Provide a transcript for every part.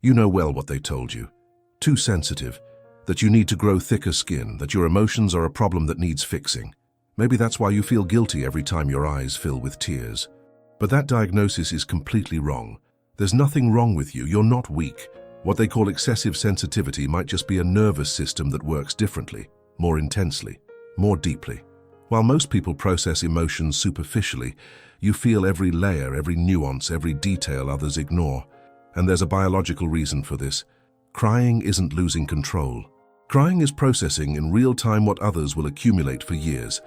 You know well what they told you. Too sensitive, that you need to grow thicker skin, that your emotions are a problem that needs fixing. Maybe that's why you feel guilty every time your eyes fill with tears. But that diagnosis is completely wrong. There's nothing wrong with you, you're not weak. What they call excessive sensitivity might just be a nervous system that works differently, more intensely, more deeply. While most people process emotions superficially, you feel every layer, every nuance, every detail others ignore. And there's a biological reason for this. Crying isn't losing control. Crying is processing in real time what others will accumulate for years.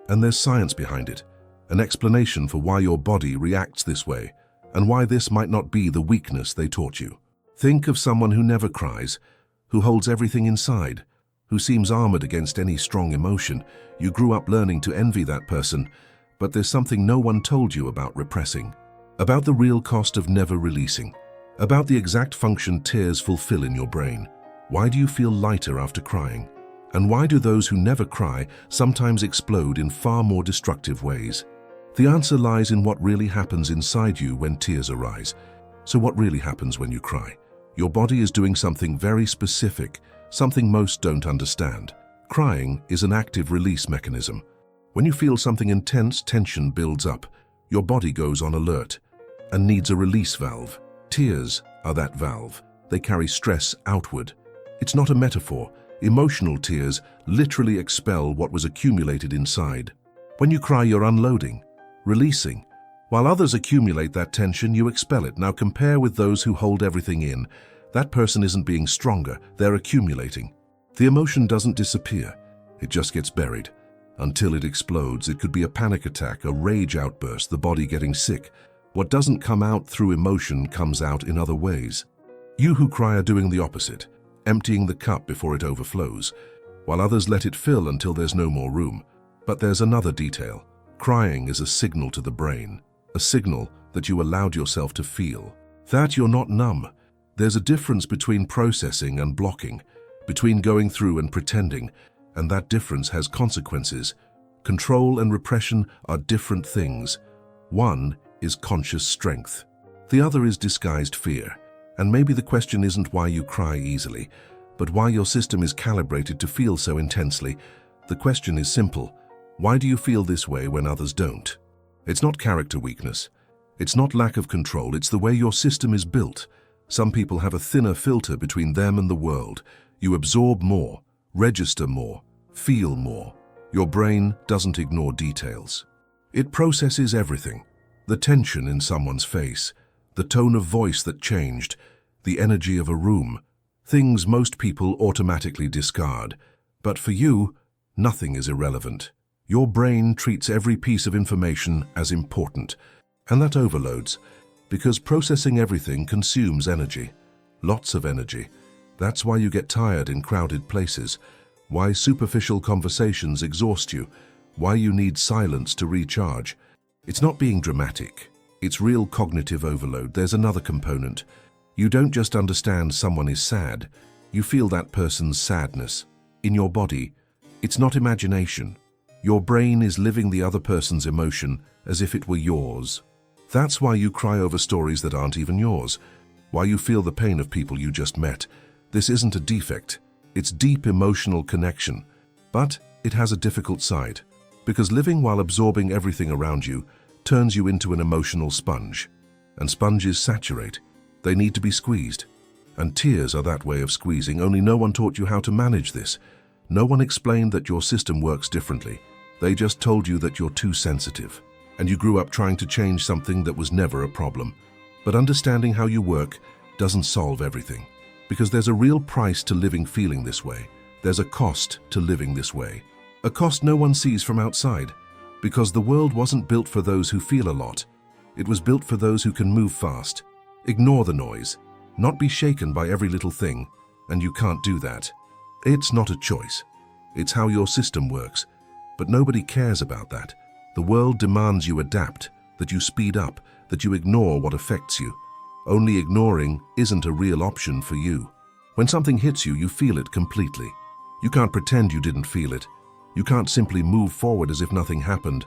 And there's science behind it, an explanation for why your body reacts this way, and why this might not be the weakness they taught you. Think of someone who never cries, who holds everything inside, who seems armored against any strong emotion. You grew up learning to envy that person, but there's something no one told you about repressing, about the real cost of never releasing, about the exact function tears fulfill in your brain. Why do you feel lighter after crying? And why do those who never cry sometimes explode in far more destructive ways? The answer lies in what really happens inside you when tears arise. So what really happens when you cry? Your body is doing something very specific, something most don't understand. Crying is an active release mechanism. When you feel something intense, tension builds up. Your body goes on alert and needs a release valve. Tears are that valve. They carry stress outward. It's not a metaphor. Emotional tears literally expel what was accumulated inside. When you cry, you're unloading, releasing. While others accumulate that tension, you expel it. Now compare with those who hold everything in. That person isn't being stronger, they're accumulating. The emotion doesn't disappear, it just gets buried. Until it explodes. It could be a panic attack, a rage outburst, the body getting sick. What doesn't come out through emotion comes out in other ways. You who cry are doing the opposite, emptying the cup before it overflows, while others let it fill until there's no more room. But there's another detail. Crying is a signal to the brain, a signal that you allowed yourself to feel, that you're not numb. There's a difference between processing and blocking, between going through and pretending, and that difference has consequences. Control and repression are different things. One is conscious strength. The other is disguised fear. And maybe the question isn't why you cry easily, but why your system is calibrated to feel so intensely. The question is simple. Why do you feel this way when others don't? It's not character weakness. It's not lack of control. It's the way your system is built. Some people have a thinner filter between them and the world. You absorb more, register more, feel more. Your brain doesn't ignore details. It processes everything. The tension in someone's face, the tone of voice that changed, the energy of a room. Things most people automatically discard. But for you, nothing is irrelevant. Your brain treats every piece of information as important. And that overloads, because processing everything consumes energy. Lots of energy. That's why you get tired in crowded places, why superficial conversations exhaust you, why you need silence to recharge. It's not being dramatic. It's real cognitive overload. There's another component. You don't just understand someone is sad. You feel that person's sadness. In your body, it's not imagination. Your brain is living the other person's emotion as if it were yours. That's why you cry over stories that aren't even yours. Why you feel the pain of people you just met. This isn't a defect. It's deep emotional connection. But it has a difficult side. Because living while absorbing everything around you turns you into an emotional sponge. And sponges saturate. They need to be squeezed. And tears are that way of squeezing, only no one taught you how to manage this. No one explained that your system works differently. They just told you that you're too sensitive. And you grew up trying to change something that was never a problem. But understanding how you work doesn't solve everything. Because there's a real price to living feeling this way. There's a cost to living this way. A cost no one sees from outside. Because the world wasn't built for those who feel a lot. It was built for those who can move fast, ignore the noise, not be shaken by every little thing, and you can't do that. It's not a choice. It's how your system works. But nobody cares about that. The world demands you adapt, that you speed up, that you ignore what affects you. Only ignoring isn't a real option for you. When something hits you, you feel it completely. You can't pretend you didn't feel it. You can't simply move forward as if nothing happened,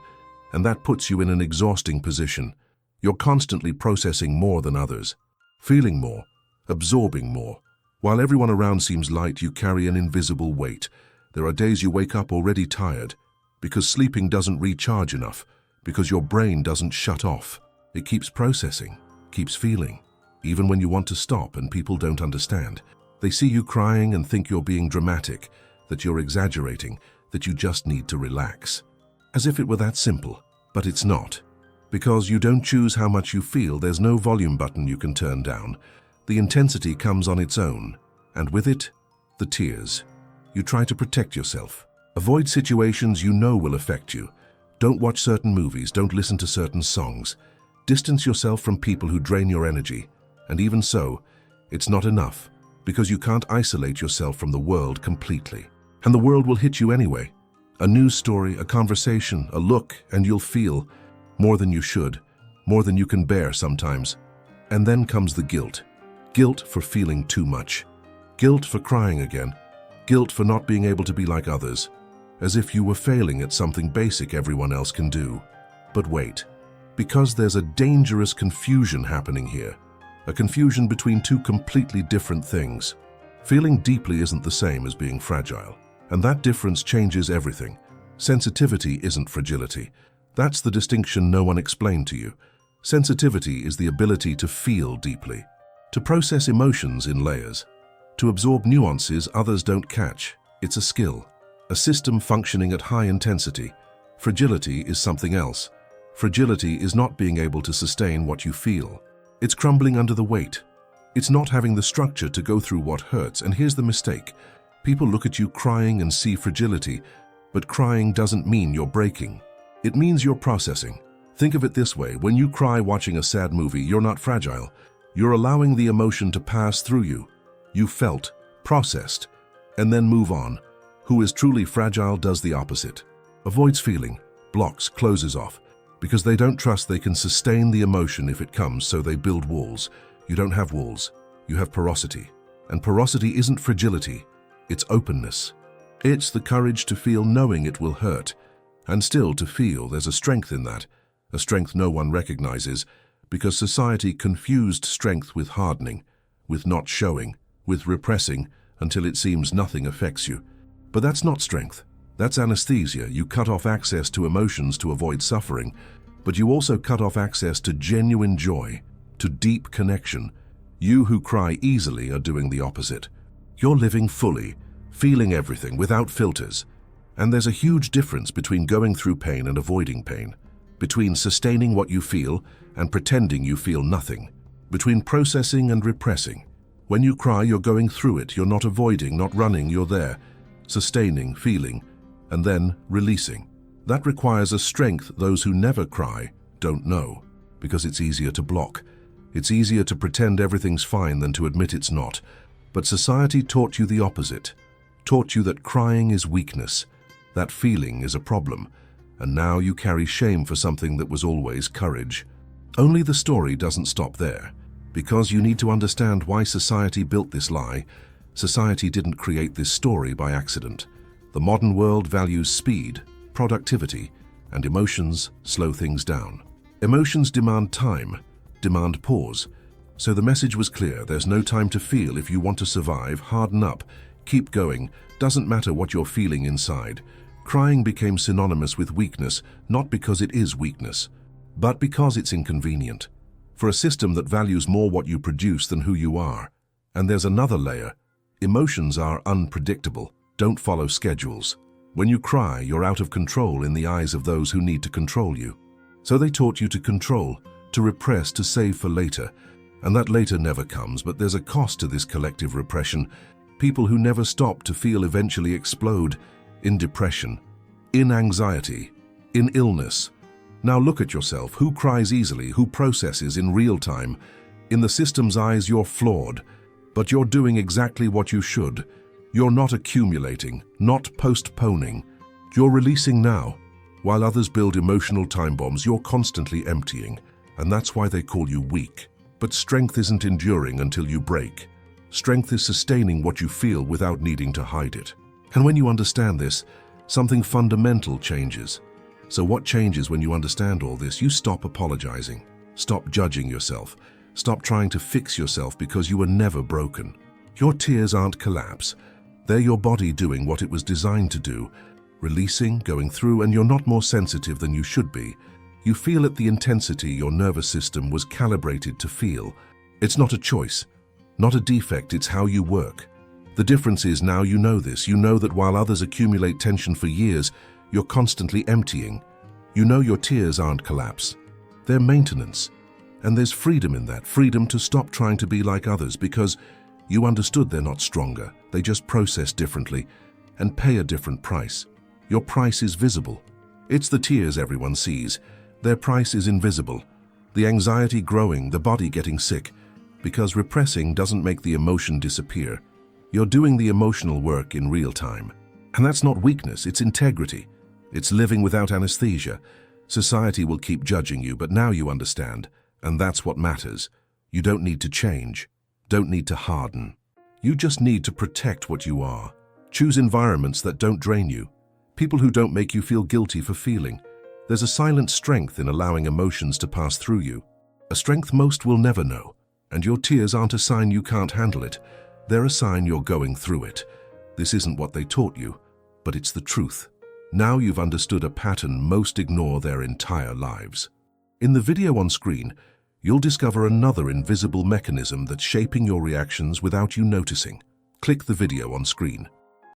and that puts you in an exhausting position. You're constantly processing more than others, feeling more, absorbing more. While everyone around seems light, you carry an invisible weight. There are days you wake up already tired, because sleeping doesn't recharge enough, because your brain doesn't shut off. It keeps processing, keeps feeling, even when you want to stop and people don't understand. They see you crying and think you're being dramatic, that you're exaggerating, that you just need to relax. As if it were that simple, but it's not. Because you don't choose how much you feel, there's no volume button you can turn down. The intensity comes on its own, and with it, the tears. You try to protect yourself. Avoid situations you know will affect you. Don't watch certain movies, don't listen to certain songs. Distance yourself from people who drain your energy. And even so, it's not enough, because you can't isolate yourself from the world completely. And the world will hit you anyway. A news story, a conversation, a look, and you'll feel more than you should, more than you can bear sometimes. And then comes the guilt. Guilt for feeling too much. Guilt for crying again. Guilt for not being able to be like others, as if you were failing at something basic everyone else can do. But wait, because there's a dangerous confusion happening here. A confusion between two completely different things. Feeling deeply isn't the same as being fragile, and that difference changes everything. Sensitivity isn't fragility. That's the distinction no one explained to you. Sensitivity is the ability to feel deeply, to process emotions in layers, to absorb nuances others don't catch. It's a skill, a system functioning at high intensity. Fragility is something else. Fragility is not being able to sustain what you feel. It's crumbling under the weight. It's not having the structure to go through what hurts. And here's the mistake. People look at you crying and see fragility, but crying doesn't mean you're breaking. It means you're processing. Think of it this way. When you cry watching a sad movie, you're not fragile. You're allowing the emotion to pass through you. You felt, processed, and then move on. Who is truly fragile does the opposite. Avoids feeling, blocks, closes off, because they don't trust they can sustain the emotion if it comes, so they build walls. You don't have walls, you have porosity. And porosity isn't fragility, it's openness. It's the courage to feel knowing it will hurt, and still to feel. There's a strength in that, a strength no one recognizes, because society confused strength with hardening, with not showing, with repressing, until it seems nothing affects you. But that's not strength. That's anesthesia. You cut off access to emotions to avoid suffering, but you also cut off access to genuine joy, to deep connection. You who cry easily are doing the opposite. You're living fully, feeling everything without filters. And there's a huge difference between going through pain and avoiding pain, between sustaining what you feel and pretending you feel nothing, between processing and repressing. When you cry, you're going through it. You're not avoiding, not running, you're there, sustaining, feeling, and then releasing. That requires a strength those who never cry don't know, because it's easier to block. It's easier to pretend everything's fine than to admit it's not. But society taught you the opposite, taught you that crying is weakness, that feeling is a problem, and now you carry shame for something that was always courage. Only the story doesn't stop there, because you need to understand why society built this lie. Society didn't create this story by accident. The modern world values speed, productivity, and emotions slow things down. Emotions demand time, demand pause. So the message was clear. There's no time to feel. If you want to survive, harden up, keep going. Doesn't matter what you're feeling inside. Crying became synonymous with weakness, not because it is weakness, but because it's inconvenient. For a system that values more what you produce than who you are. And there's another layer. Emotions are unpredictable, don't follow schedules. When you cry, you're out of control in the eyes of those who need to control you. So they taught you to control, to repress, to save for later. And that later never comes, but there's a cost to this collective repression. People who never stop to feel eventually explode in depression, in anxiety, in illness. Now look at yourself. Who cries easily? Who processes in real time? In the system's eyes, you're flawed, but you're doing exactly what you should. You're not accumulating, not postponing. You're releasing now. While others build emotional time bombs, you're constantly emptying, and that's why they call you weak. But strength isn't enduring until you break. Strength is sustaining what you feel without needing to hide it. And when you understand this, something fundamental changes. So what changes when you understand all this? You stop apologizing, stop judging yourself, Stop trying to fix yourself because you were never broken. Your tears aren't collapse. They're your body doing what it was designed to do, releasing, going through, and you're not more sensitive than you should be. You feel at the intensity your nervous system was calibrated to feel. It's not a choice, not a defect, it's how you work. The difference is now you know this. You know that while others accumulate tension for years, you're constantly emptying. You know your tears aren't collapse. They're maintenance. And there's freedom in that, freedom to stop trying to be like others because you understood they're not stronger. They just process differently and pay a different price. Your price is visible. It's the tears everyone sees. Their price is invisible. The anxiety growing, the body getting sick, because repressing doesn't make the emotion disappear. You're doing the emotional work in real time. And that's not weakness, it's integrity. It's living without anesthesia. Society will keep judging you, but now you understand. And that's what matters. You don't need to change. Don't need to harden. You just need to protect what you are. Choose environments that don't drain you. People who don't make you feel guilty for feeling. There's a silent strength in allowing emotions to pass through you. A strength most will never know. And your tears aren't a sign you can't handle it. They're a sign you're going through it. This isn't what they taught you, but it's the truth. Now you've understood a pattern most ignore their entire lives. In the video on screen, you'll discover another invisible mechanism that's shaping your reactions without you noticing. Click the video on screen.